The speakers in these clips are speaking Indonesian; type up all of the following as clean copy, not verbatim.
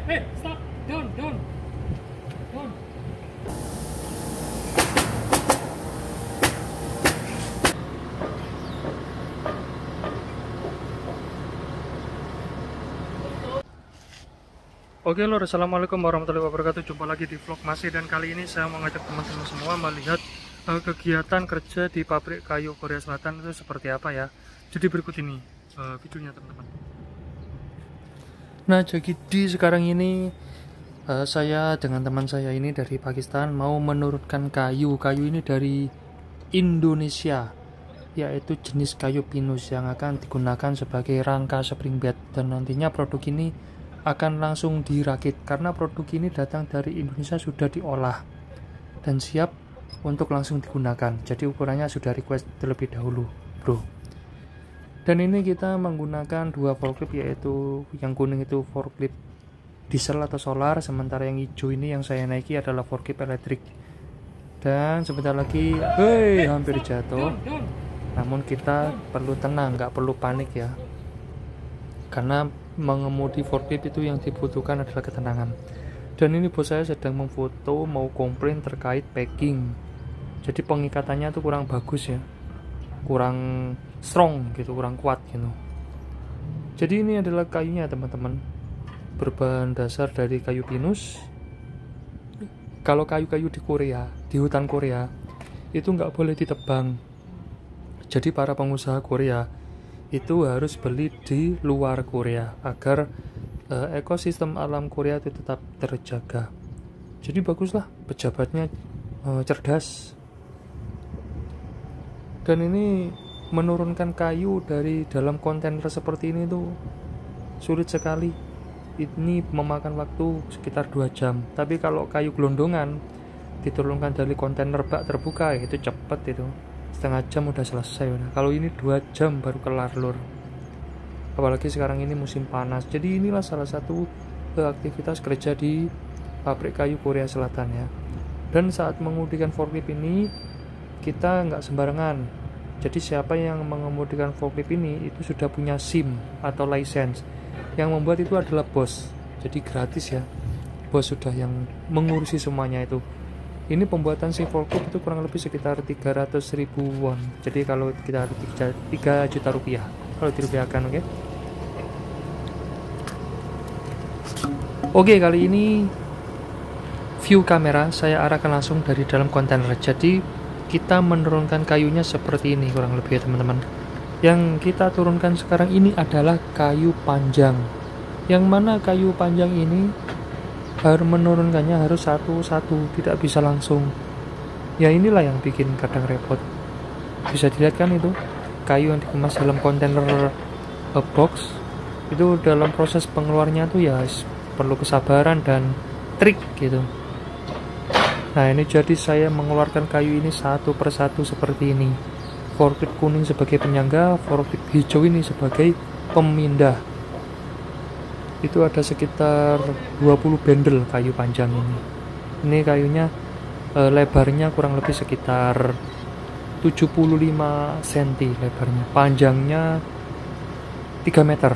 Hey, stop! Down. Oke lor, assalamualaikum warahmatullahi wabarakatuh. Jumpa lagi di vlog masih, dan kali ini saya mau ngajak teman-teman semua melihat kegiatan kerja di pabrik kayu Korea Selatan itu seperti apa ya. Jadi berikut ini videonya teman-teman. Nah, jadi sekarang ini saya dengan teman saya ini dari Pakistan mau menurunkan kayu ini dari Indonesia, yaitu jenis kayu pinus yang akan digunakan sebagai rangka spring bed, dan nantinya produk ini akan langsung dirakit karena produk ini datang dari Indonesia, sudah diolah dan siap untuk langsung digunakan. Jadi ukurannya sudah request terlebih dahulu, bro. Dan ini kita menggunakan dua forklift, yaitu yang kuning itu forklift diesel atau solar, sementara yang hijau ini yang saya naiki adalah forklift elektrik. Dan sebentar lagi, hampir jatuh. Namun kita perlu tenang, nggak perlu panik ya, karena mengemudi forklift itu yang dibutuhkan adalah ketenangan. Dan ini bos saya sedang memfoto, mau komplain terkait packing. Jadi pengikatannya tuh kurang bagus ya, kurang strong gitu, kurang kuat gitu. Jadi ini adalah kayunya teman-teman, berbahan dasar dari kayu pinus. Kalau kayu-kayu di Korea, di hutan Korea itu nggak boleh ditebang. Jadi para pengusaha Korea itu harus beli di luar Korea agar ekosistem alam Korea itu tetap terjaga. Jadi baguslah, pejabatnya cerdas. Dan ini menurunkan kayu dari dalam kontainer seperti ini tuh sulit sekali. Ini memakan waktu sekitar 2 jam. Tapi kalau kayu gelondongan diturunkan dari kontainer bak terbuka, itu cepet itu. Setengah jam udah selesai. Nah, kalau ini 2 jam baru kelar lur. Apalagi sekarang ini musim panas. Jadi inilah salah satu aktivitas kerja di pabrik kayu Korea Selatan ya. Dan saat mengemudikan forklift ini kita nggak sembarangan. Jadi siapa yang mengemudikan forklift ini itu sudah punya SIM atau license. Yang membuat itu adalah bos. Jadi gratis ya. Bos sudah yang mengurusi semuanya itu. Ini pembuatan si forklift itu kurang lebih sekitar 300.000 won. Jadi kalau kita 3 juta rupiah kalau dirupiahkan, oke. Oke, kali ini view kamera saya arahkan langsung dari dalam kontainer. Jadi kita menurunkan kayunya seperti ini kurang lebih ya teman-teman. Yang kita turunkan sekarang ini adalah kayu panjang. Yang mana kayu panjang ini harus menurunkannya harus satu-satu, tidak bisa langsung. Ya inilah yang bikin kadang repot. Bisa dilihat kan itu kayu yang dikemas dalam kontainer box itu dalam proses pengeluarnya tuh ya perlu kesabaran dan trik gitu. Nah ini jadi saya mengeluarkan kayu ini satu persatu seperti ini. Forklift kuning sebagai penyangga, forklift hijau ini sebagai pemindah. Itu ada sekitar 20 bendel kayu panjang ini. Ini kayunya lebarnya kurang lebih sekitar 75 cm lebarnya, panjangnya 3 meter.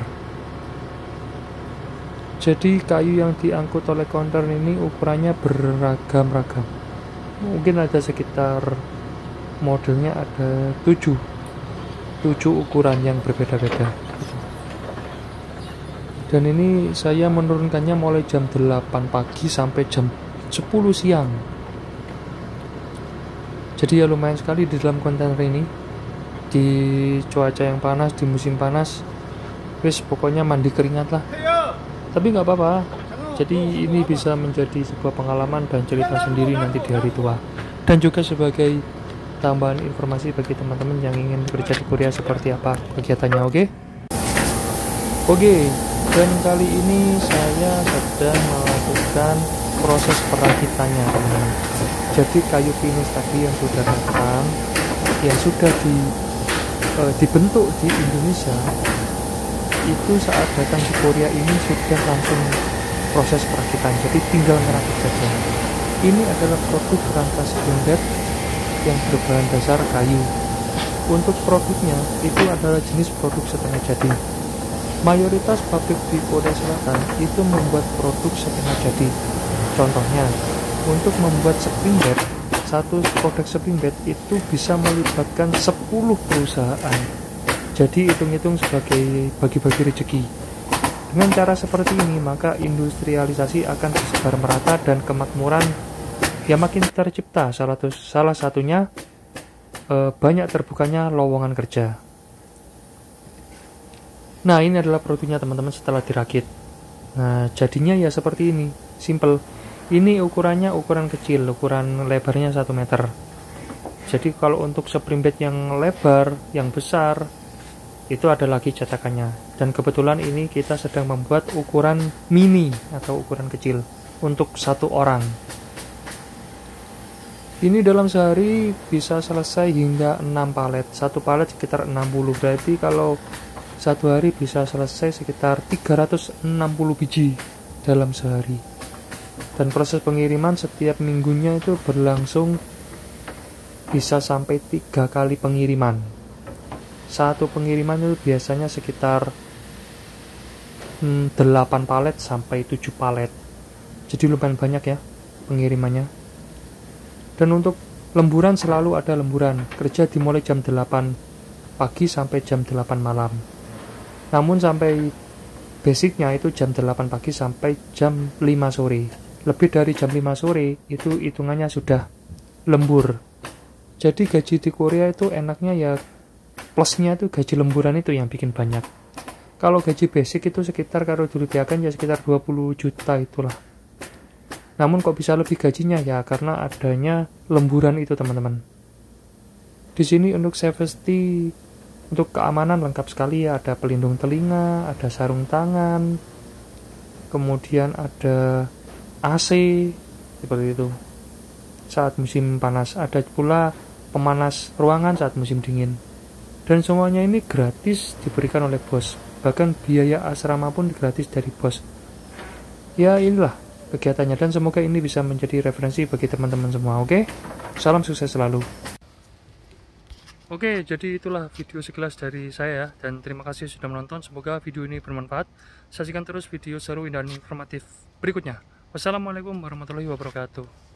Jadi kayu yang diangkut oleh kontainer ini ukurannya beragam-ragam. Mungkin ada sekitar modelnya ada 7 ukuran yang berbeda-beda. Dan ini saya menurunkannya mulai jam 8 pagi sampai jam 10 siang. Jadi ya lumayan sekali di dalam kontainer ini. Di cuaca yang panas, di musim panas, wis pokoknya mandi keringat lah. Tapi nggak apa-apa. Jadi ini bisa menjadi sebuah pengalaman dan cerita sendiri nanti di hari tua. Dan juga sebagai tambahan informasi bagi teman-teman yang ingin bekerja di Korea seperti apa kegiatannya, oke? Oke. Dan kali ini saya sedang melakukan proses perakitannya teman-teman. Jadi kayu pinus tadi yang sudah datang, yang sudah dibentuk di Indonesia, itu saat datang di Korea ini sudah langsung proses perakitan. Jadi tinggal merakit saja. Ini adalah produk rangka spring bed yang berbahan dasar kayu. Untuk produknya itu adalah jenis produk setengah jadi. Mayoritas pabrik di Korea Selatan itu membuat produk setengah jadi. Contohnya, untuk membuat spring bed, satu produk spring bed itu bisa melibatkan 10 perusahaan. Jadi hitung-hitung sebagai bagi-bagi rezeki. Dengan cara seperti ini, maka industrialisasi akan tersebar merata dan kemakmuran ya makin tercipta. Salah satunya banyak terbukanya lowongan kerja. Nah, ini adalah produknya teman-teman setelah dirakit. Nah, jadinya ya seperti ini, simple. Ini ukurannya ukuran kecil, ukuran lebarnya 1 meter. Jadi kalau untuk spring bed yang lebar, yang besar, itu ada lagi cetakannya. Dan kebetulan ini kita sedang membuat ukuran mini atau ukuran kecil untuk 1 orang. Ini dalam sehari bisa selesai hingga 6 palet. 1 palet sekitar 60, berarti kalau 1 hari bisa selesai sekitar 360 biji dalam sehari. Dan proses pengiriman setiap minggunya itu berlangsung bisa sampai 3 kali pengiriman. Satu pengiriman itu biasanya sekitar 8 palet sampai 7 palet. Jadi lumayan banyak ya pengirimannya. Dan untuk lemburan selalu ada lemburan. Kerja dimulai jam 8 pagi sampai jam 8 malam. Namun sampai basicnya itu jam 8 pagi sampai jam 5 sore. Lebih dari jam 5 sore itu hitungannya sudah lembur. Jadi gaji di Korea itu enaknya ya plusnya itu gaji lemburan itu yang bikin banyak. Kalau gaji basic itu sekitar kalau dirupiahkan ya sekitar 20 juta itulah. Namun kok bisa lebih gajinya ya karena adanya lemburan itu teman-teman. Di sini untuk safety, untuk keamanan lengkap sekali ya, ada pelindung telinga, ada sarung tangan, kemudian ada AC seperti itu saat musim panas, ada pula pemanas ruangan saat musim dingin. Dan semuanya ini gratis diberikan oleh bos, bahkan biaya asrama pun gratis dari bos. Ya inilah kegiatannya dan semoga ini bisa menjadi referensi bagi teman-teman semua. Oke, salam sukses selalu. Oke, jadi itulah video sekilas dari saya dan terima kasih sudah menonton. Semoga video ini bermanfaat. Saksikan terus video seru dan informatif berikutnya. Wassalamualaikum warahmatullahi wabarakatuh.